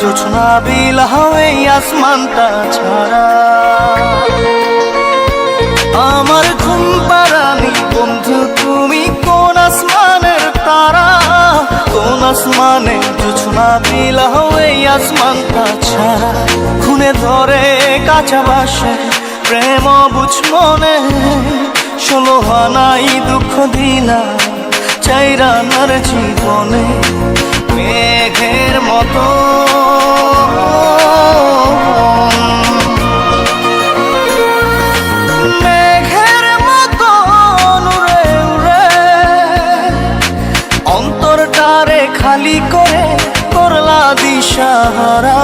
জোছনা বিলাও এই আসমানটা ছাড়া। আমার ঘুম পাড়ানি বন্ধু তুমি কোন আসমানের তারা, কোন আসমানে জোছনা বিলাও এই আসমানটা ছাড়া। খুনে ধরে কাঁচা বাসে প্রেম বুঝ মনে, 16 আনাই দুঃখ দিলা চাইরানার জীবনে। মেঘের মতো মেঘের মতো উড়ে উড়ে অন্তরটারে খালি করে করলা দিশাহারা।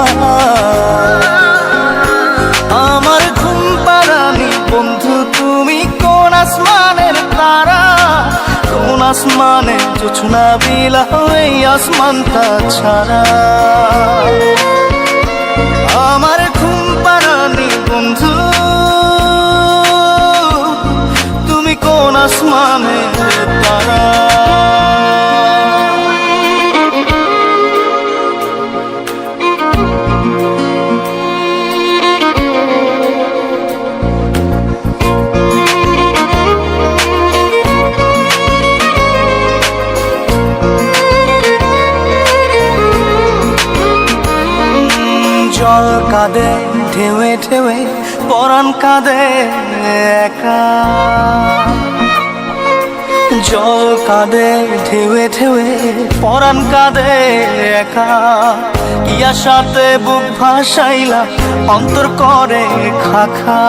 আমার ঘুম পাড়ানি বন্ধু তুমি কোন আসমানের তারা, কোন আসমানে জোছনা বিলাও এই আসমানটা ছাড়া। আমার ঘুম পাড়ানি বন্ধু তুমি কোন আসমানের তারা। জল কাঁদে ঢেউে ঢেউে পরাণ কাঁদে একা, জল কাঁদে ঢেউে ঢেউে পরাণ কাঁদে একা। কি আশাতে বুক ভাসাইলা অন্তর করে খাখা।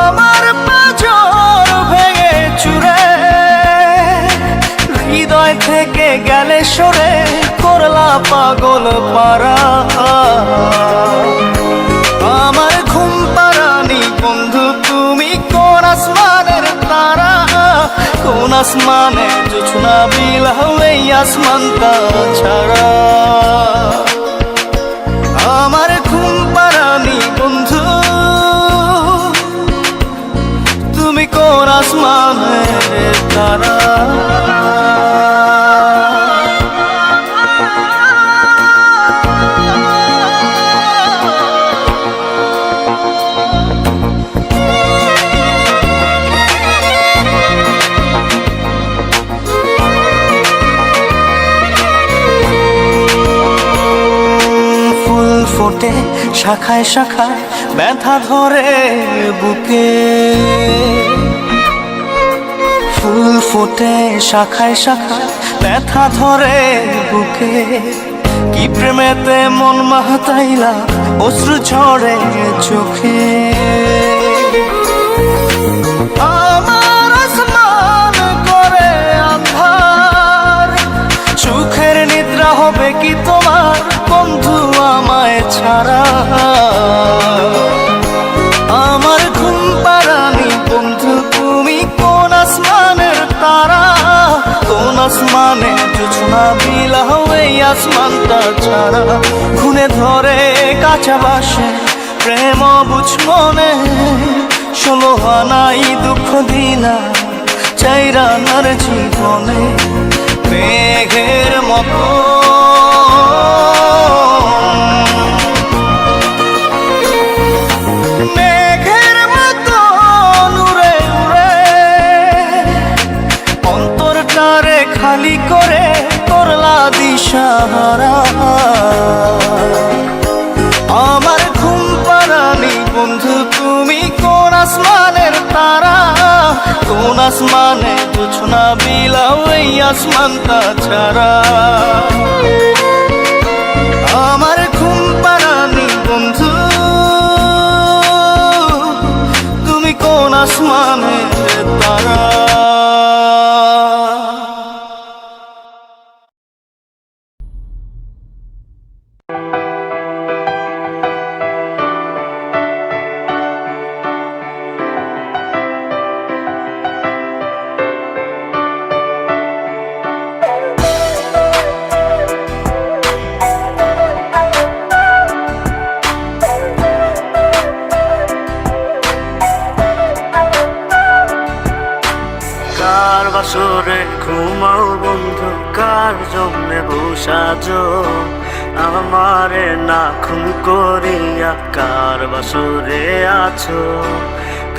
আমার পাঁজর ভেঙে চুরে হৃদয় থেকে গেলে সরে করলা পাগল পারা। আমার ঘুম পাড়ানি বন্ধু তুমি কোন আসমানের তারা, কোন আসমানে জোছনা বিলাও এই আসমানটা ছাড়া। আমার ঘুম পাড়ানি বন্ধু তুমি কোন আসমানের তারা। ফোটে শাখায় শাখায় ব্যথা ধরে বুকে, ফুল ফোটে শাখায় শাখায় ব্যথা ধরে বুকে। কি প্রেমেতে মন মাতাইলা অশ্রু ঝরে চোখে। আমার আসমান করে আন্ধার, সুখের নিদ্রা হবে কি তোমার বন্ধু আমায় ছাড়া। আমার ঘুম পাড়ানি বন্ধু তুমি কোন আসমানের তারা, কোন আসমানে জোছনা বিলাও এই আসমানটা ছাড়া। খুনে ধরে কাঁচা বাসে প্রেম বুঝ মনে, 16 আনাই দুঃখ দিলা চাইরানার জীবনে। মেঘের মতো মেঘের মতো উড়ে উড়ে অন্তরটারে খালি করে করলা দিশাহারা। আমার ঘুম পাড়ানি বন্ধু তুমি কোন আসমানের তারা, কোন আসমানে জোছনা বিলাও এই আসমানটা ছাড়া। আমার ঘুম পাড়ানি বন্ধু তুমি কোন আসমানের তারা। কার জন্যে বসাজো আমারে না খুন করিয়া কার বাসরে আছো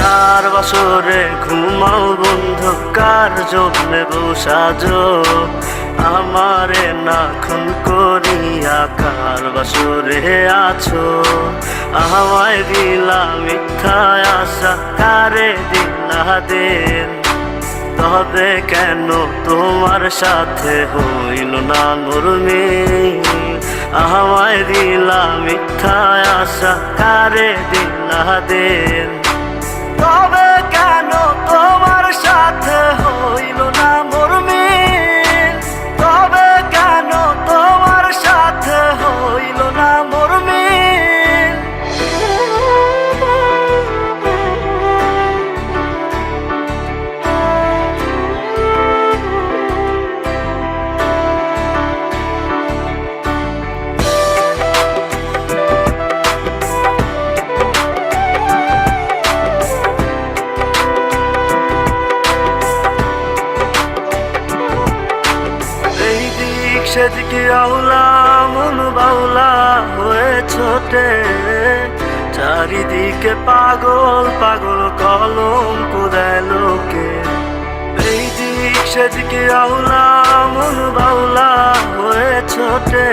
কার বাসরে ঘুমাও বন্ধু কার জন্যে বসাজো আমারে না খুন করিয়া কার বাসরে আছো আমায় দিলা মিথ্যা আশা কারে দিলা দিন তবে কেন তোমার সাথে হইল না নরমিল আমায় দিলা মিথ্যা আশা কারে দিলা দিন তবে কেন তোমার সাথে হইল না নরমিল তবে কেন তোমার সাথে হইল না নরমিল সেদিকে আউলা মন বাউলা হয়ে ছোটে চারিদিকে পাগল পাগল কলঙ্ক দেয় লোকে এই দিক সেদিকে আউলা মন বাউলা হয়ে ছোটে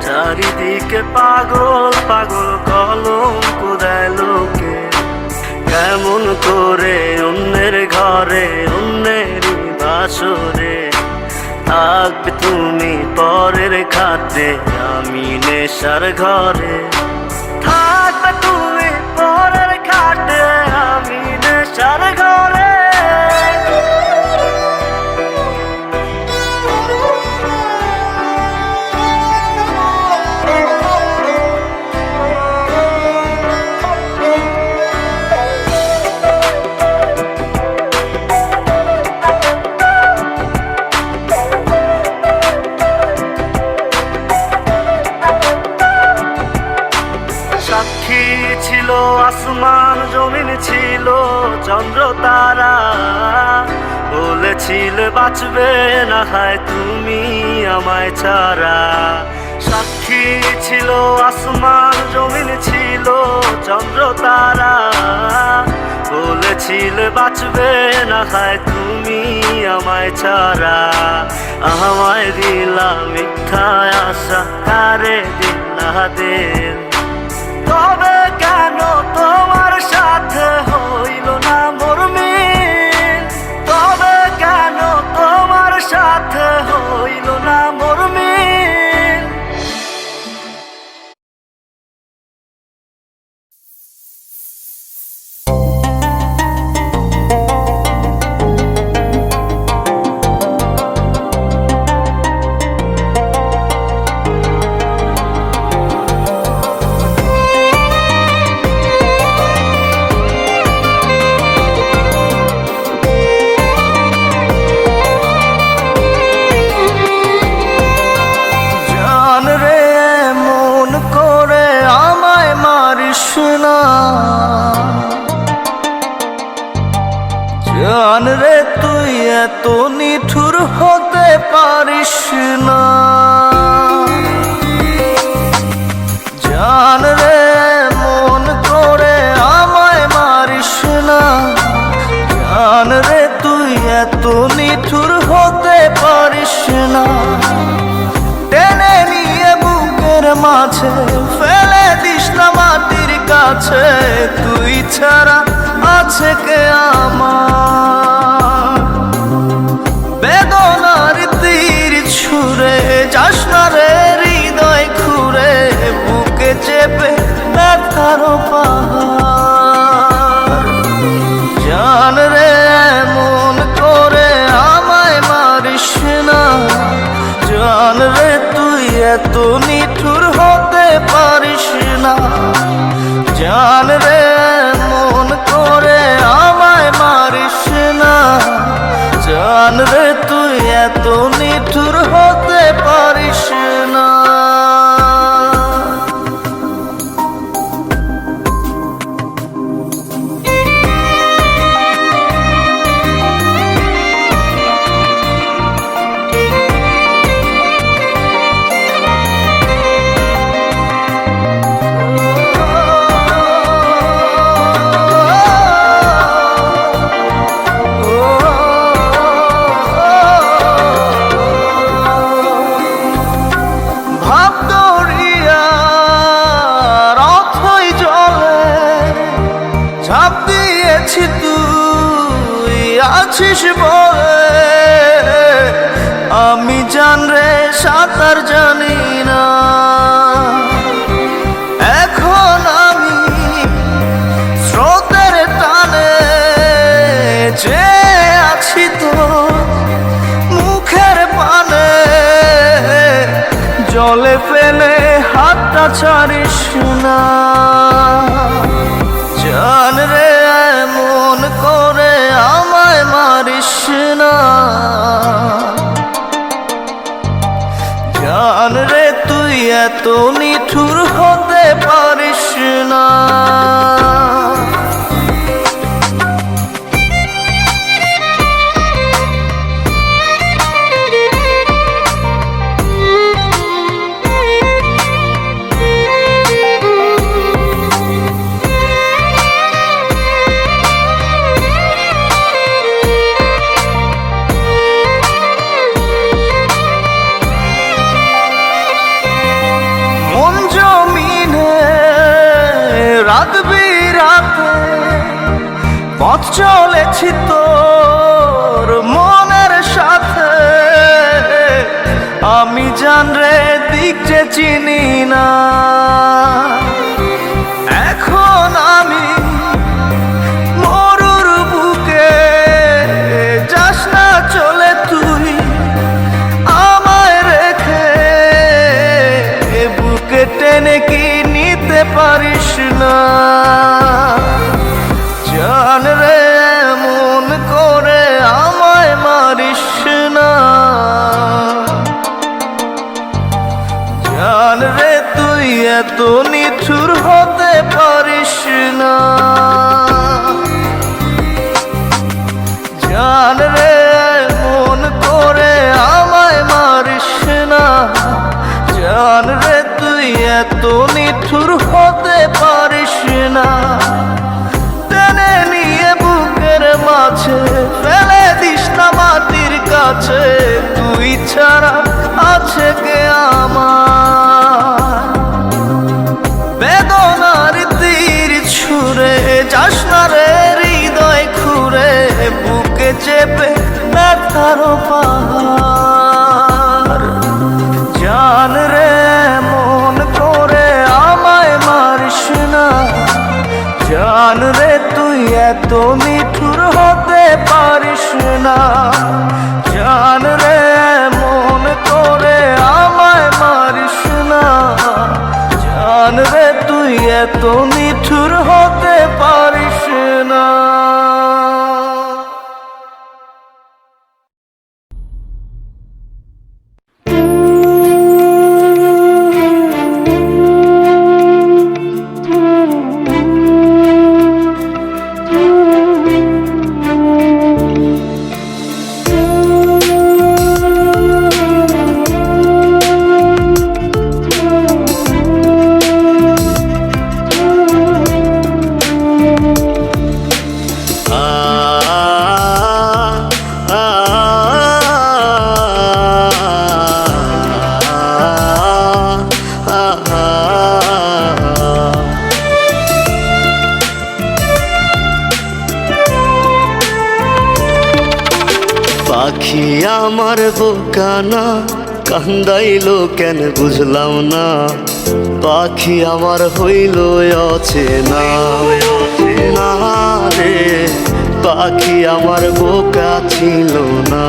চারিদিকে পাগল পাগল কলঙ্ক দেয় লোকে কেমন করে অন্যের ঘরে অন্যেরই বাসরে থাকবে তুমি পরের খাতে আমি নেশার ঘরে থাকবে তুমি পরের খাতে আমি নেশার ঘরে সাক্ষী ছিল আসমান জমিন ছিল চন্দ্র তারা বলেছিলে বাঁচবে না হয় তুমি আমায় ছাড়া সাক্ষী ছিল আসমান জমিন ছিল চন্দ্র তারা বলেছিলে বাঁচবে না হয় তুমি আমায় ছাড়া আমায় দিলা মিথ্যা আশা কারে দিলা দিন তবে কেন তোমার সাথে হইল না মরমিল তবে কেন তোমার সাথে হইল না মরমিল জান রে তুই এত নিঠুর হতে পারিস না জান রে মন করে আমায় মারিস না জান রে তুই এত নিঠুর হতে পারিস না টেনে নিয়ে বুকের মাঝে ফেলে দিস না মাটির কাছে তুই ছাড়া আছে কে আমার বেদনার তীর ছুঁড়ে যাস না রে হৃদয় খুঁড়ে বুকে চেপে ব্যথার পাহাড় জান রে মন করে আমায় মারিস না জান রে তুই এত নিঠুর হতে পারিস না জান রে মন করে আমায় মারিস না জান রে তুই এত নিঠুর হতে পারিস না আছিস বলে আমি জান রে সাঁতার জানি না। এখন আমি স্রোতের টানে যে আছি তো মুখের পানে, জলে ফেলে হাতটা ছাড়িস না। জান রে এমন করে আমায় মারিস না। জান রে তুই এত নিঠুর হতে পারিস না। রাত বিরাতে পথ চলেছি তোর মনের সাথে, আমি জান রে দিক যে চিনি না। এখন আমি মরুর বুকে, যাস না চলে তুই আমায় রেখে, বুকে টেনে কি নিতে পারিস না। জান রে এমন করে আমায় মারিস না। জান রে তুই এত নিঠুর হতে পারিস না। জান রে এমন করে আমায় মারিস না। জান রে তুই এত নিঠুর হতে পারিস না। টেনে নিয়ে বুকের মাঝে ফেলে দিস না মাটির কাছে, তুই ছাড়া আছে কে আমার। বেদনার তীর ছুঁড়ে যাস না রে হৃদয় খুঁড়ে, বুকে চেপে ব্যথার পাহাড়। জান রে মন করে আমায় মারিস না। জান রে তুই এত নিঠুর হতে পারিস না। জান রে মন করে আমায় মারিস না। জান রে তুই এত নিঠুর হতে পারিস না। পাখি আমার বোকানা কান্দাইলো কেন বুঝলাম না। পাখি আমার হইল অচেনা না রে, পাখি আমার বোকা ছিল না।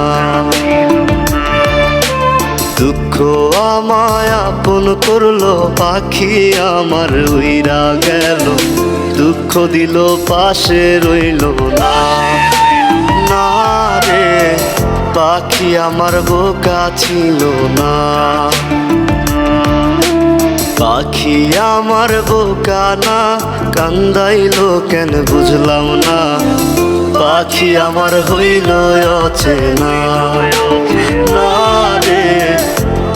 দুঃখ আমায় আপন করলো, পাখি আমার উইরা গেল। দুঃখ দিল পাশে রইল না না রে, পাখি আমার বোকা ছিল না। পাখি আমার বোকা না কান্দাইলো কেন বুঝলাম না। পাখি আমার হইল অচেনা না রে,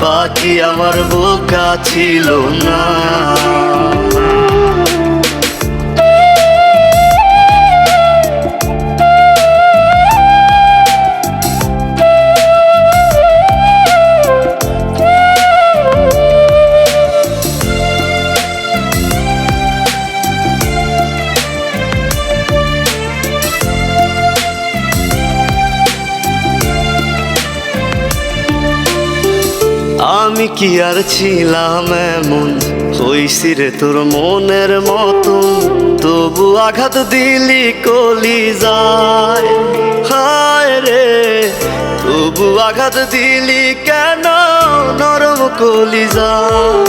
পাখি আমার বোকা ছিল না। আমি কি আর ছিলাম এমন, হইছি রে তোর মনের মতন, তবু আঘাত দিলি কলি যায়। হায় রে, তবু আঘাত দিলি কেন নরম কলি যায়।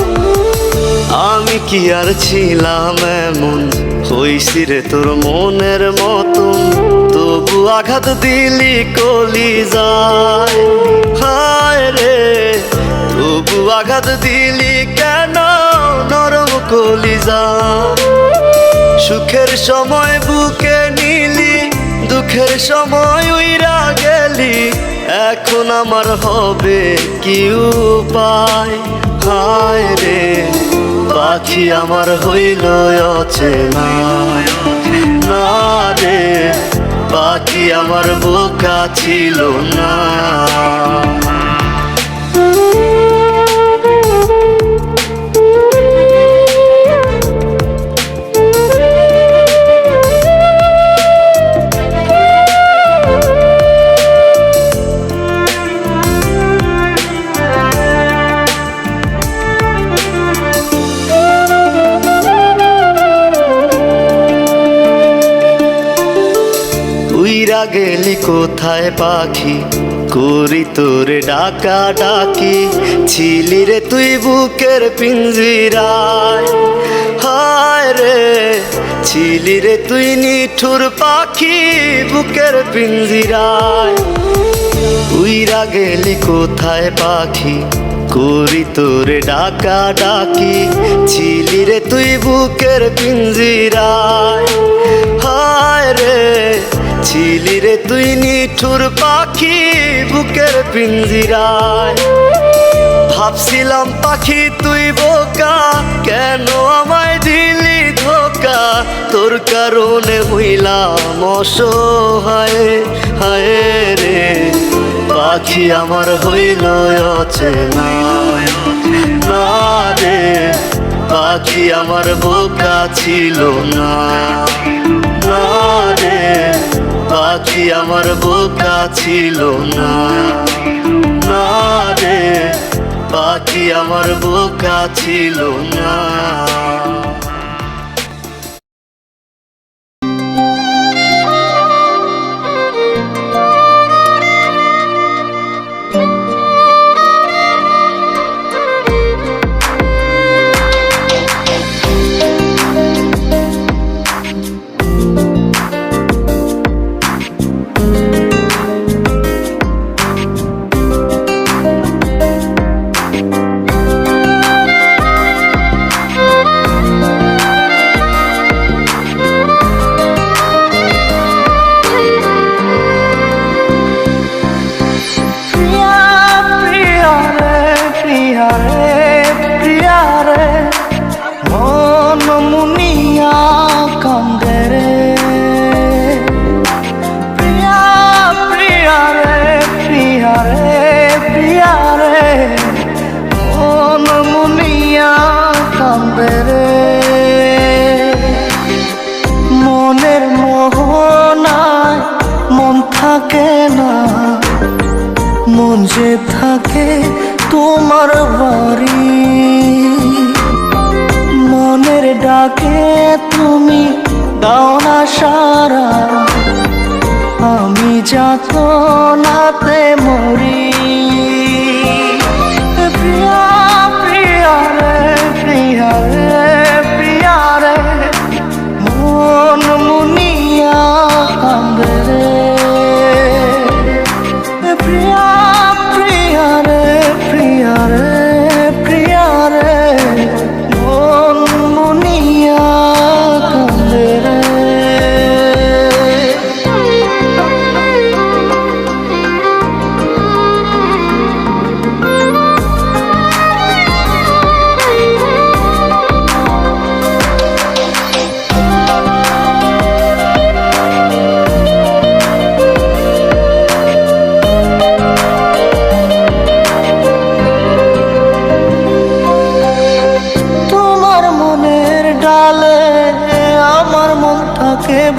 আমি কি আর ছিলাম এমন, হইছি রে তোর মনের মতন, তবু আঘাত দিলি কলি যায়। হায় রে, তবু আঘাত দিলি কেন নরম কলি যায়। সুখের সময় বুকে নিলি, দুঃখের সময় উইরা গেলি, এখন আমার হবে কি উপায়। হায় রে, পাখি আমার হইল অচেনা, না রে পাখি আমার বোকা ছিল না। উইরা গেলি কোথায় পাখি, করি তোরে ডাকা ডাকি, ছিলি রে তুই বুকের পিঞ্জিরায়। হায় রে, ছিলি রে তুই নিঠুর পাখি বুকের পিঞ্জিরায়। উইরা গেলি কোথায় পাখি, করি তোরে ডাকা ডাকি, ছিলি রে তুই বুকের পিঞ্জিরায়। হায় রে, ছিলি রে তুই নিঠুর পাখি বুকের পিঞ্জিরায়। ভাবছিলাম পাখি তুই বোকা, কেন আমায় দিলি ধোকা, তোর কারণে হইলাম অসহায়। হায় রে, পাখি আমার হইল অচেনা, না রে পাখি আমার বোকা ছিল না। না রে, পাখি আমার বোকা ছিল না। না রে, পাখি আমার বোকা ছিল না। মনের মোহনায় মন থাকে না, মন যে থাকে তোমার বাড়ি। মনের ডাকে তুমি দাও না সারা, আমি যাত নাতে মরি। প্রিয়া প্রিয়া রে, প্রিয়া রে, প্রিয়া রে, মন মুনিয়া কান্দে রে। প্রিয়া প্রিয়া রে, প্রিয়া রে, প্রিয়া রে, মন মুনিয়া কান্দে রে।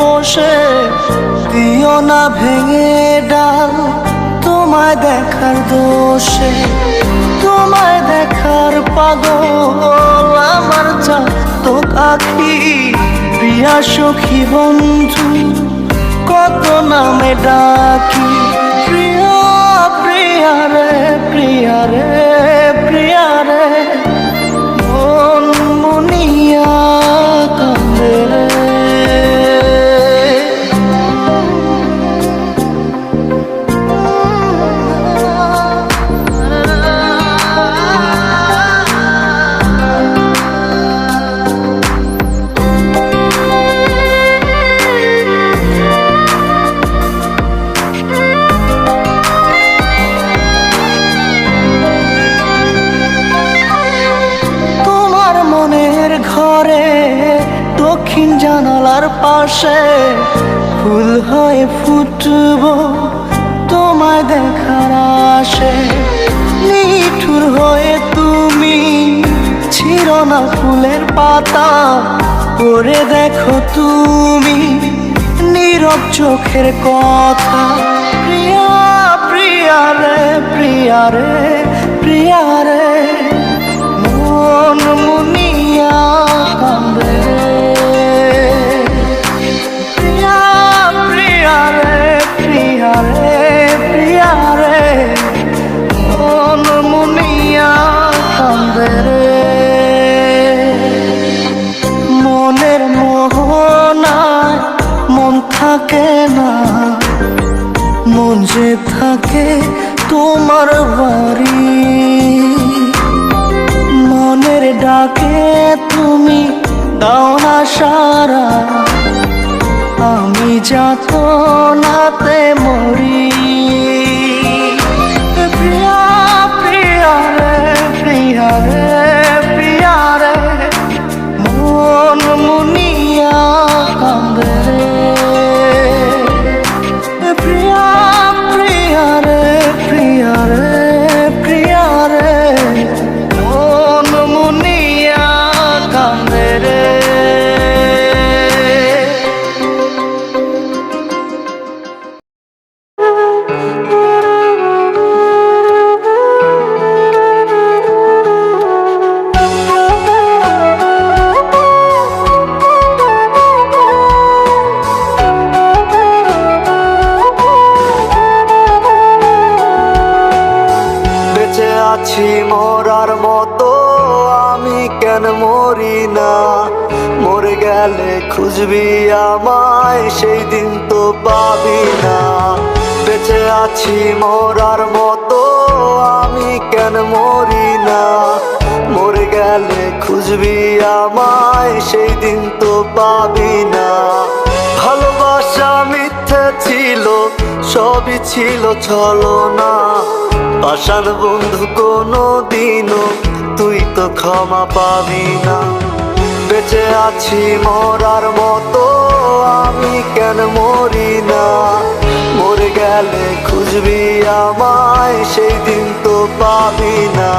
বসে দিও না ভেঙে ডাল, তোমায় দেখার দোষে, তোমায় পাগল আমার চাতক আখি। প্রিয়া সখী বন্ধু কত নামে ডাকি, প্রিয়া প্রিয়া রে প্রিয়া রে প্রিয়া রে, মন মুনিয়া কান্দে রে। ঘরে দক্ষিণ জানালার পাশে ফুল হয়ে ফুটব তোমায় দেখার আশে। নিঠুর হয়ে তুমি ছিঁড়ো না ফুলের পাতা, পড়ে দেখো তুমি নীরব চোখের কথা। প্রিয়া প্রিয়া রে প্রিয়া রে প্রিয়া রে, মন মুনিয়া কান্দে প্রিয়া প্রিয়া রে প্রিয়া রে প্রিয়া রে, মন মুনিয়া কান্দে রে। মনের মোহনায় মন থাকে না, মন যে থাকে তোমার বাড়ি। মনের ডাকে তুমি দাও না সারা, আমি যাতনাতে মরি। প্রিয়া প্রিয়া রে প্রিয়া রে প্রিয়া রে, মন মুনিয়া কান্দে রে। প্রিয়া প্রিয়া রে প্রিয়া রে প্রিয়া রে, মন মুনিয়া কান্দে রে। বেঁচে আছি মরার মতো আমি কেন মরি না, মরে গেলে খুঁজবি আমায় সেই দিন তো পাবি না। বেঁচে আছি মরার মতো আমি কেন মরি না, মরে গেলে খুঁজবি আমায় সেই দিন তো পাবি না। ভালোবাসা মিথ্যে ছিল, সবই ছিল ছলনা, পাষাণ বন্ধু কোনো দিনও তুই তো ক্ষমা পাবি না। বেঁচে আছি মরার মতো আমি কেন মরি না, মরে গেলে খুঁজবি আমায় সেই দিন তো পাবি না।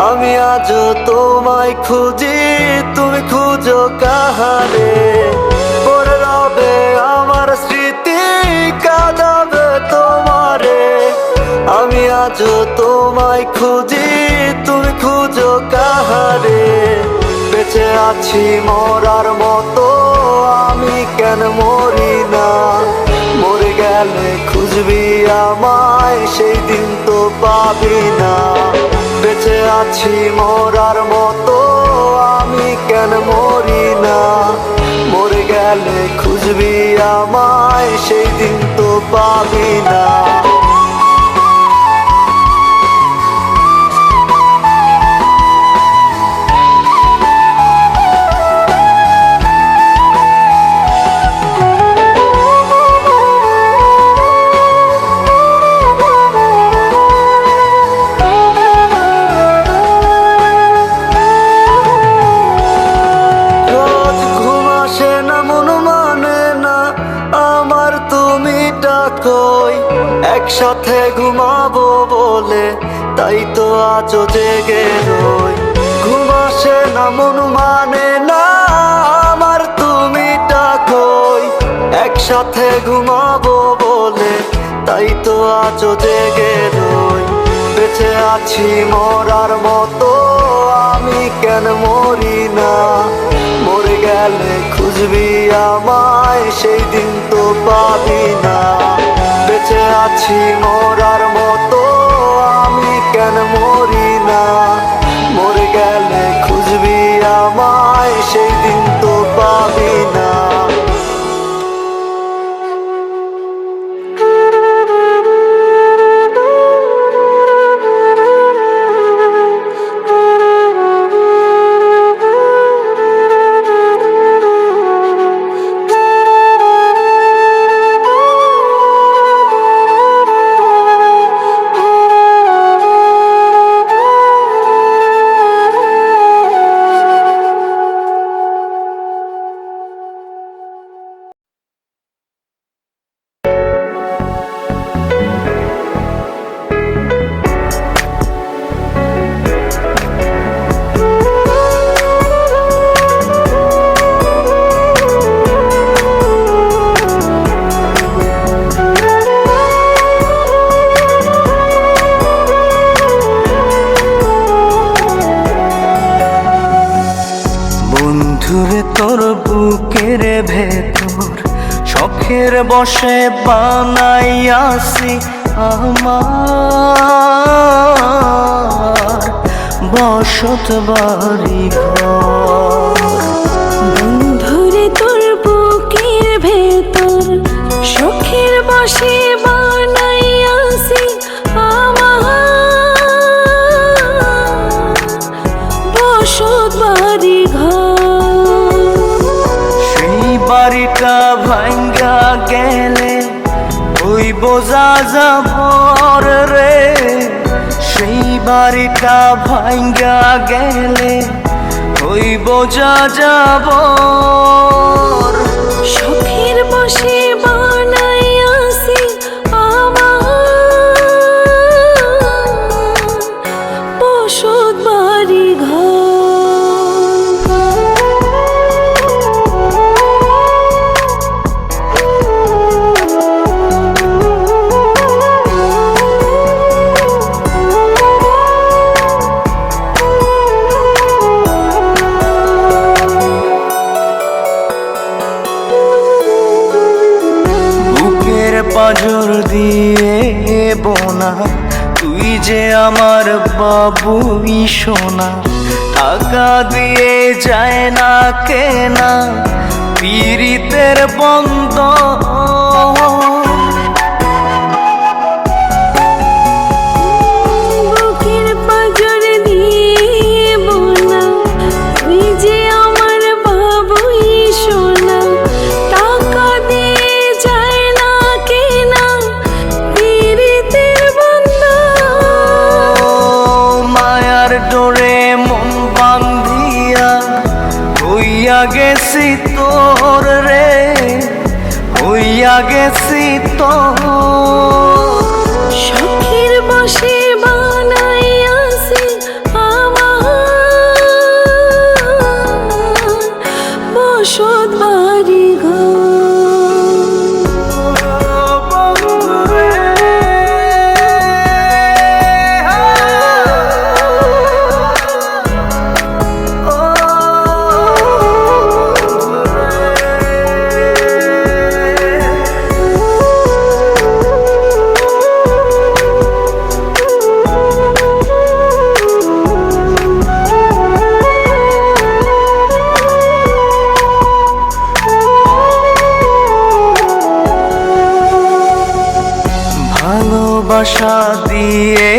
আমি আজও তোমায় খুঁজি, তুমি খুঁজো কাহারে। পড়ে রবে আমার স্মৃতি, কাঁদাবে তোমারে। আমি আজও তোমায় খুঁজি, তুমি খুঁজো কাহারে। বেঁচে আছি মরার মতো আমি কেন মরি না, মরে গেলে খুঁজবি আমায় সেই দিন তো পাবি না। বেঁচে আছি মরার মতো আমি কেন মরি না, মরে গেলে খুঁজবি আমায় সেই দিন তো পাবি না। একসাথে ঘুমাবো বলে তাই তো আজও জেগে রই। ঘুম আসে না মন মানে না আমার তুমি ডাকোই। একসাথে ঘুমাবো বলে তাই তো আজও জেগে রই। বেঁচে আছি মরার মতো আমি কেন মরি না। মরে গেলে খুঁজবি আমায় সেই দিন তো পাবি না। বেঁচে আছি মরার মতো আমি কেন মরি না। মরে গেলে খুঁজবি আমায় সেই দিন তো পাবি না। বন্ধুরে তোর বুকের ভেতর শখের বসে বানাইয়াছি আমার বসত বাড়ি ঘর। বন্ধুরে তোর বুকের ভেতর শখের বসে বানাইয়াছি আমার বসত বাড়ি ঘর। সেই বাড়িটা ভাঙ্গা গেলে ওই বোঝা যাবর রে। সেই বাড়িটা ভাঙ্গা গেলে ওই বোঝা যাবর। শখের বসে বানাইয়াছি আমার বসত বাড়ি ঘর। বুকের পাঁজর দিয়ে বোনা তুই যে আমার বাবুই সোনা। টাকা দিয়ে যায় না কেনা পীড়িতের বন্ধ। বুকের পাঁজর দিয়ে বোনা তুই যে আমার বাবুই সোনা। টাকা দিয়ে যায় না কেনা পীড়িতের বন্ধন। মায়ার ডোরে মন বান্ধিয়া হইয়া গেছি তোর রে। হইয়া গেছি তোর। শখের বসে বানাইয়াছি আমার বসত বাড়ি ঘর। ভালোবাসা দিয়ে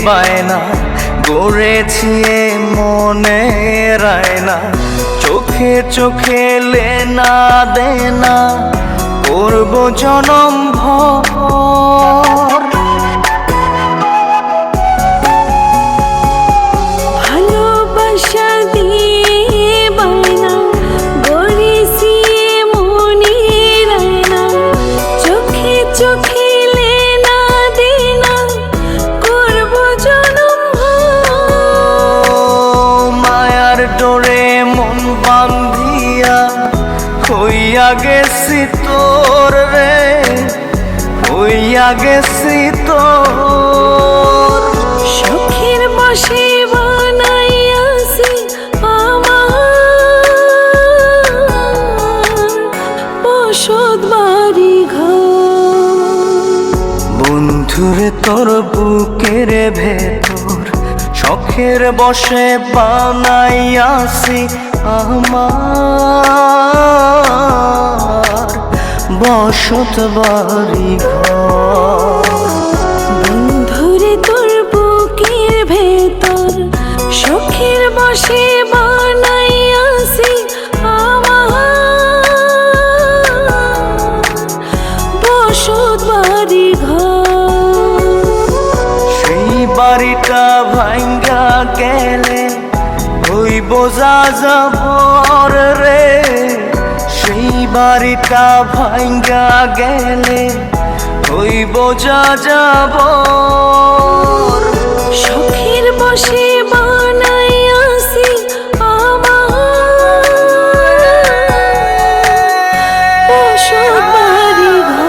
বায়না গড়েছি মনে রায়না। চোখে চোখে লেনা দেনা করব জনম ভর। ভালোবাসা দিয়ে বায়না গড়েছি মনে রায়না। চোখে চোখে লেনা গেছি তোর রে, হইয়া গেছি তোর। শখের বসে বানাইয়াছি আমার বসত বাড়ি ঘর। বন্ধুরে তোর বুকের ভেতর শখের বসে বানাইয়াছি আমার বসত বাড়ি ঘর। বন্ধুরে তোর বুকের ভেতর শখের বসে বানাইয়াছি আমার বসত বাড়ি ঘর। সেই বাড়িটা ভাঙ্গা গেলে হইব যাযাবর রে, সেই বাড়িটা ভাঙ্গা গেলে হইব যাযাবর। শখের বসে বানাইয়াছি আমার বসত বাড়ি ঘর।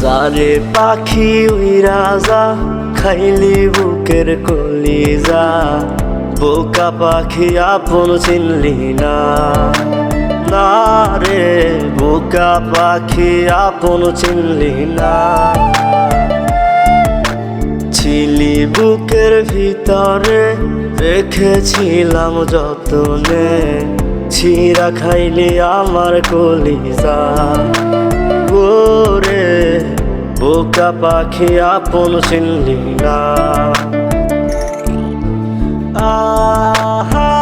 যারে পাখি উইরা যা খাইলি বুকের কলিজা, বোকা পাখি আপন চিনলি না, না রে বোকা পাখি আপন চিনলি না। ছিলি বুকের ভিতরে রেখেছিলাম যতনে, ছিঁড়া খাইলি আমার কলিজা। ওরে বোকা পাখি আপন চিনলি না। আহা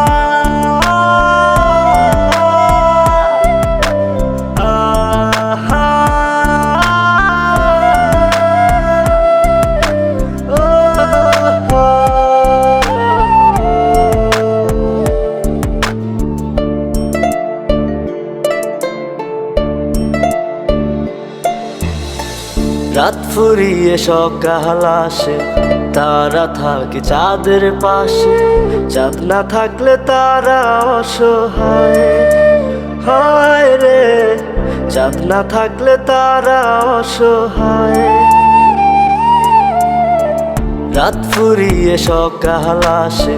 আহা রাত ফুরিয়ে সকাল আসে, তারা থাকে চাঁদের পাশে, চাঁদ না থাকলে তারা অসহায়। হায় রে চাঁদ না থাকলে তারা অসহায়। রাত ফুরিয়ে সকাল আসে,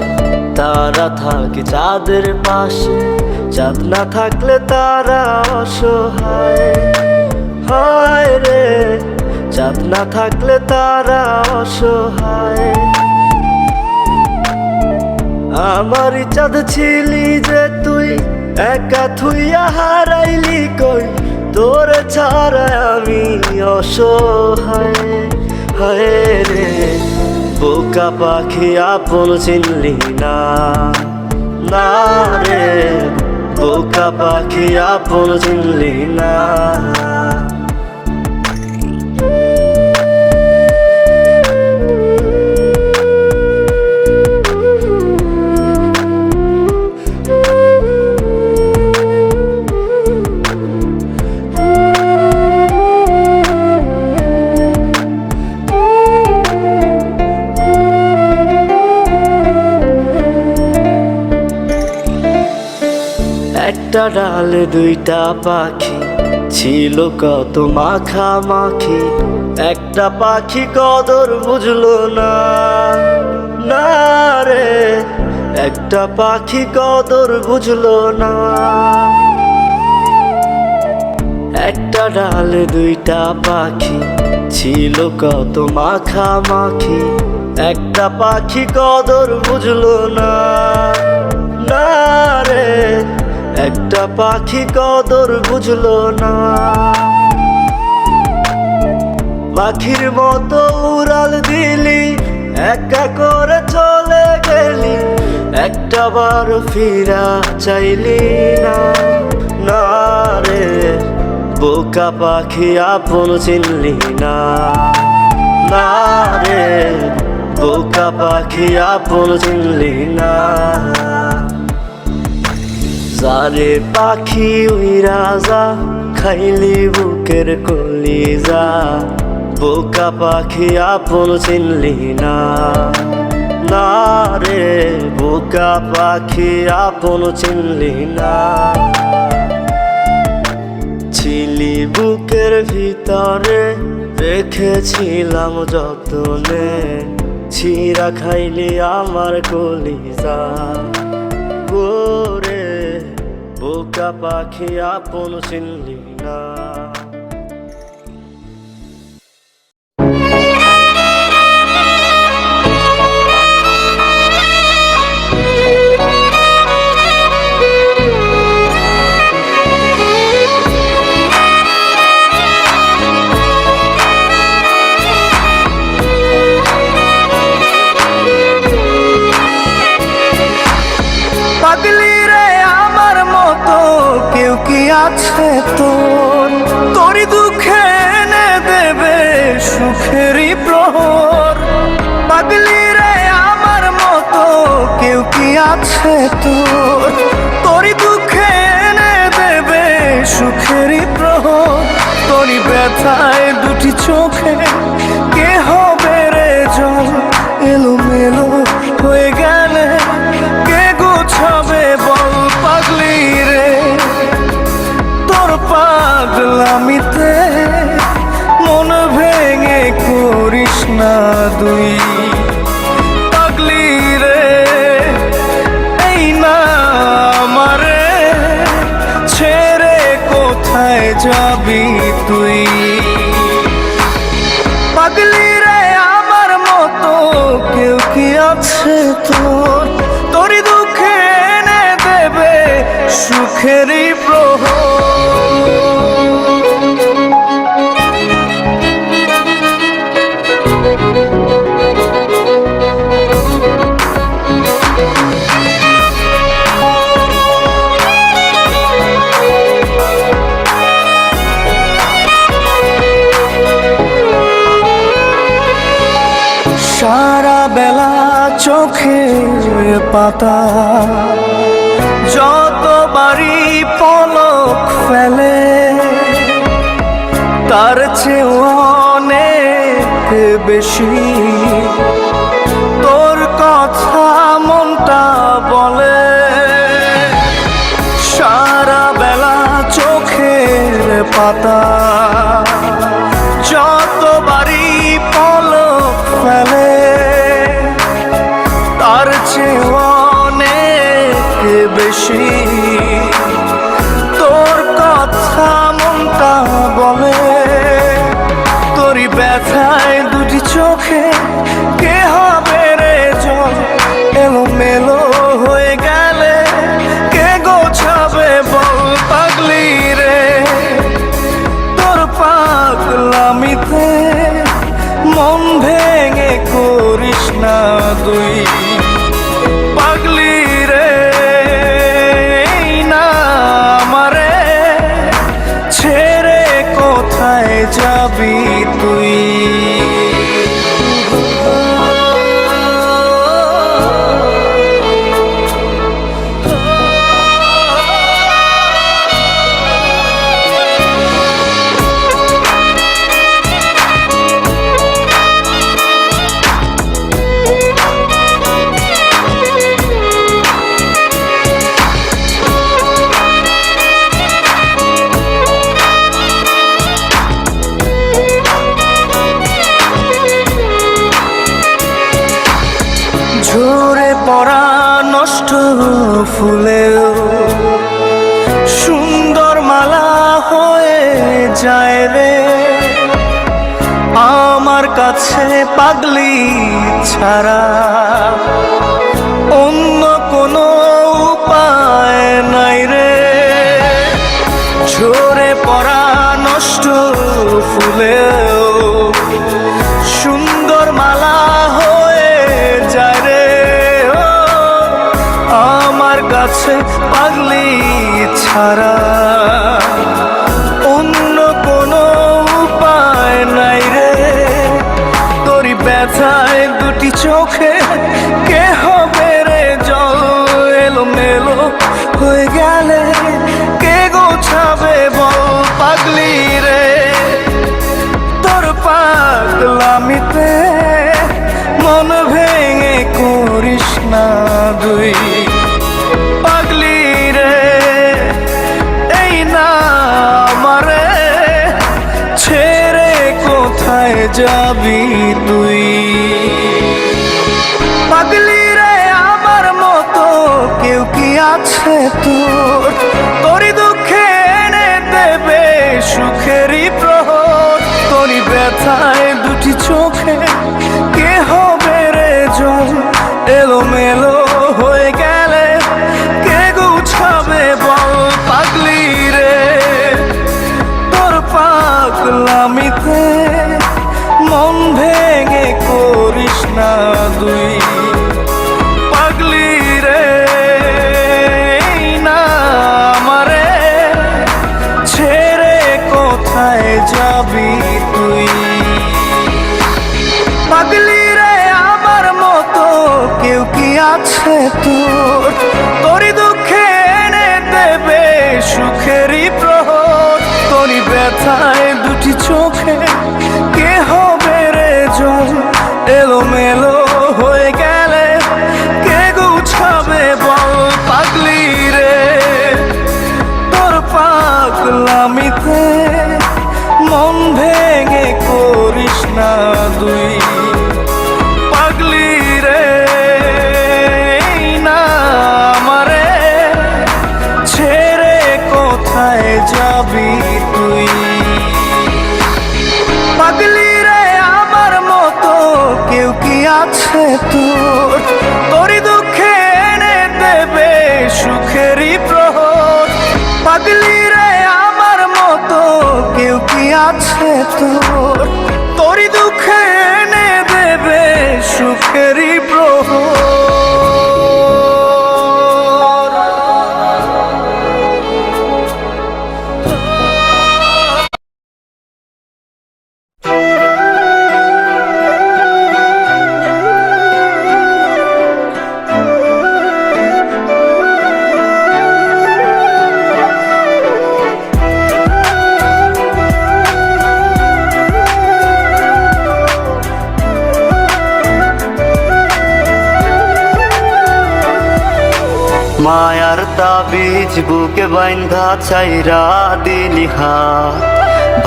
তারা থাকে চাঁদের পাশে, চাঁদ না থাকলে তারা অসহায়। হায় রে চাঁদ না থাকলে তারা অসহায়। আমারই চাঁদ ছিলি যে তুই, একা থুইয়া হারাইলি কই, তোর ছাড়া আমি অসহায়। হায় রে বোকা পাখি আপন চিনলি না, না রে বোকা পাখি আপন চিনলি না। একটা ডালে দুইটা পাখি ছিল কত মাখামাখি, একটা পাখি কদর বুঝলো না, না রে একটা পাখি কদর বুঝলো না। একটা ডালে দুইটা পাখি ছিল কত মাখামাখি, একটা পাখি কদর বুঝলো না, না রে একটা পাখি কদর বুঝলো না। পাখির মতো উড়াল দিলি, একা করে চলে গেলি, একটা বার ফিরা চাইলি না। না রে বোকা পাখি আপন চিনলি না। না রে বোকা পাখি আপন চিনলি না। যারে পাখি উইরা যা, খাইলি বুকের কলিজা, বোকা পাখি আপন চিনলি না। না রে বোকা পাখি আপন চিনলি না। ছিলি বুকের ভিতরে, রেখেছিলাম যতনে, ছিঁড়া খাইলি আমার কলিজা। গোরে বোকা পাখি আপন চিনলি না। পাগলি রে আমার মতো কেউ কি আছে তোর? তোরই দুঃখে এনে দেবে সুখেরই প্রহর। পাগলি রে আমার মতো কেউ কি আছে তোর? তোরই দুঃখে এনে দেবে সুখেরই প্রহর। তোরই ব্যথায় দুটি চোখে কে হবে রে জল? এলোমেলো হয়ে গেলে কে গোছাবে বল? পাগলি রে তোর পাগলামিতে মন ভেঙে করিস না দুই। পাগলি রে এই না আমারে ছেড়ে কোথায় যাবি তুই? পাগলি রে আমার মতো কেউ কি আছে তোর? তোরই দুঃখে এনে দেবে সুখেরই প্রহর। সারা বেলা চোখের পাতা যতবারই পলক ফেলে, তার চেয়ে অনেক বেশি তোর কথা মনটা বলে। সারা বেলা চোখের পাতা যতবারই পলক ফেলে, তার চেয়ে অনেক বেশি তোর কথা মনটা বলে। তোরই ব্যথায় দুটি চোখে কে হবে রে জল? এলোমেলো হয়ে গেলে কে গোছাবে বল? পাগলি রে তোর পাগলামিতে মন ভেঙে করিস না দুই। পাগলি রে এই না আমারে ছেড়ে কোথায় যাবি তুই? ঝরে পড়া নষ্ট ফুলেও সুন্দর মালা হয়ে যায় রে আমার কাছে। পাগলি ছাড়া অন্য কোনো উপায় নাই রে। ঝরে পড়া নষ্ট ফুলেও মালা হয়ে যায় রে ও আমার কাছে পাগলি ছাড়া অন্য কোনো উপায় নাই রে তোরই ব্যথায় দুটি চোখে কে হবে রে জল এলোমেলো হয়ে গেলে কে গোছাবে বল পাগলি রে তোর পাগলামিতে মন ভেঙে করিস না দুই পাগলি রে এই না আমারে ছেড়ে কোথায় যাবি তুই পাগলি রে আমার মতো কেউ কি আছে তোর তোরই দুঃখে এনে দেবে সুখেরই প্রহর তোরই ব্যথায় দুটি চোখে কে হবে রে জল এলোমেলো হয়ে গেলে কে গুছাবে বল পাগলি রে তোর পাগলামিতে মন ভেঙে করিস না দুই পাগলি রে না আমারে ছেড়ে কোথায় যাবি তুই পাগলি রে আমার মতো কেউ কি আছে তোর তোরই দুঃখে এনে দেবে সুখেরই প্রহর তোরই ব্যথায় দুটি চোখে কে হবে রে জল এলোমেলো হয়ে গেলে কে গুছাবে বল পাগলি রে তোর পাগলামিতে মন ভেঙে করিস না দুই পাগলি রে না আমারে ছেড়ে কোথায় যাবি তুই পাগলি রে আমার মতো কেউ কি আছে তোর তোরই দুঃখে এনে দেবে সুখেরই প্রহর পাগলি রে আমার মতো কেউ কি আছে তোর তোরই দুঃখে এনে দেবে সুখেরই প্রহর মায়ার তাবিজ বুকে বাইন্ধা ছাইরা দিলি হাত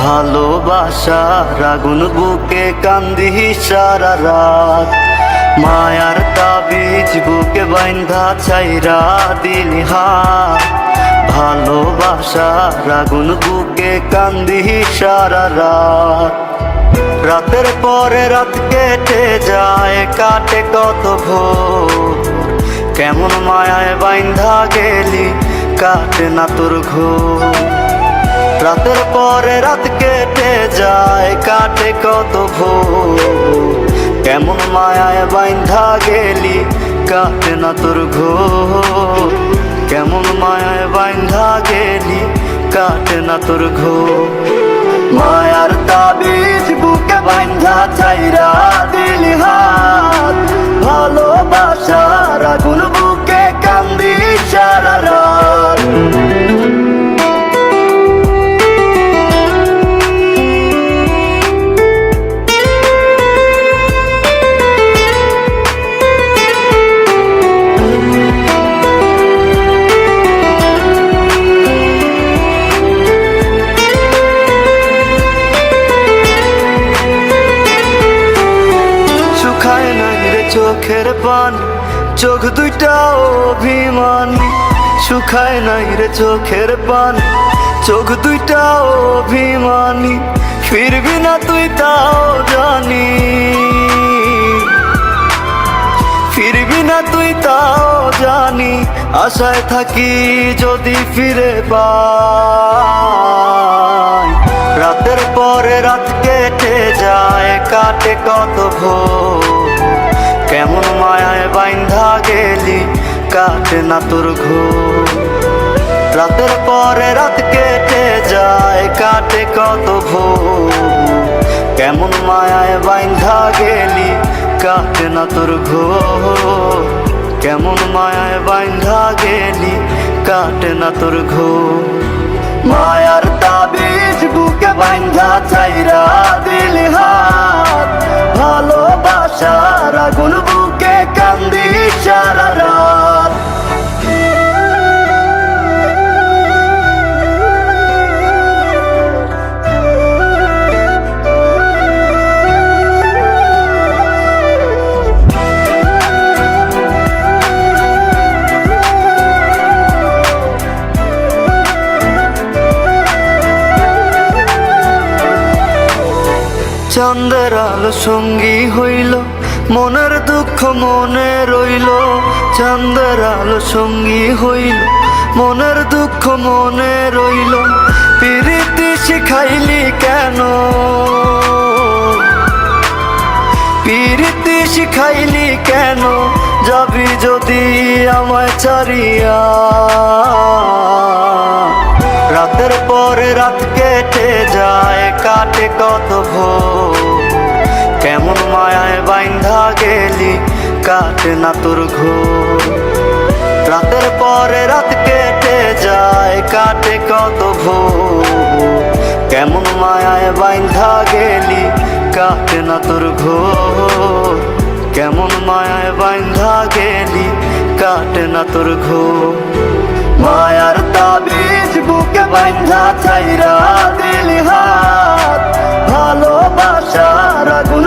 ভালোবাসার আগুন বুকে কান্দি সারা রাত মায়ার তাবিজ বুকে বাইন্ধা ছাইরা দিলি হাত ভালোবাসার আগুন বুকে কান্দি সারা রাত রাতের পরে রাত কেটে যায় কাটে কত ভোর কেমন মায়ায় বাইন্ধা গেলি কাটে না তোর ঘোর রাতের পরে রাত কেটে যায় কাটে কত ভোর কেমন মায়ায় বাইন্ধা গেলি কাটে না তোর ঘোর কেমন মায়ায় বাইন্ধা গেলি কাটে না তোর ঘোর মায়ার তাবিজ বুকে বাইন্ধা ছাইরা দিলি হাত ভালোবাসার আগুন বুকে কান্দি সারা রাত চোখের পানি চোখ দুইটা অভিমানী শুকায় নাই রে চোখের পানি চোখ দুইটা অভিমানী ফিরবি না তুই তাও জানি ফিরবি না তুই তাও জানি আশায় থাকি যদি ফিরে পাই রাতের পরে রাত কেটে যায় কাটে কত ভোর, কেমন মায়ায় বাইন্ধা গেলি কাটে না তোর ঘোর। রাতের পরে রাত কেটে যায় কাটে কত ভোর, কেমন মায়ায় বাইন্ধা গেলি কাটে না তোর ঘোর। কেমন মায়ায় বাইন্ধা গেলি কাটে না তোর ঘোর। মায়ার তাবিজ বুকে বাইন্ধা চাইরা দিলি হাত, ভালোবাসার আগুন বুকে কান্দি সারা রাত। চাঁদের আলো সঙ্গী হইল, মনের দুঃখ মনে রইল। চাঁদের আলো সঙ্গী হইল, মনের দুঃখ মনে রইল। প্রীতি শিখাইলি কেন, প্রীতি শিখাইলি কেন, যাবি যদি আমায় ছাড়িয়া। রাতের পরে রাত কেটে যায় কাটে কত ভোর, কেমন মায়ায় বাইন্ধা গেলি কাটে না তোর ঘোর। রাতের পরে রাত কেটে যায় কাটে কত ভোর, কেমন মায়ায় বাইন্ধা গেলি কাটে না তোর ঘোর। কেমন মায়ায় বাইন্ধা গেলি কাটে না তোর ঘোর। মায়ার তাবিজ বুকে বাইন্ধা চাইরা দিলি হাত, ভালোবাসার আগুন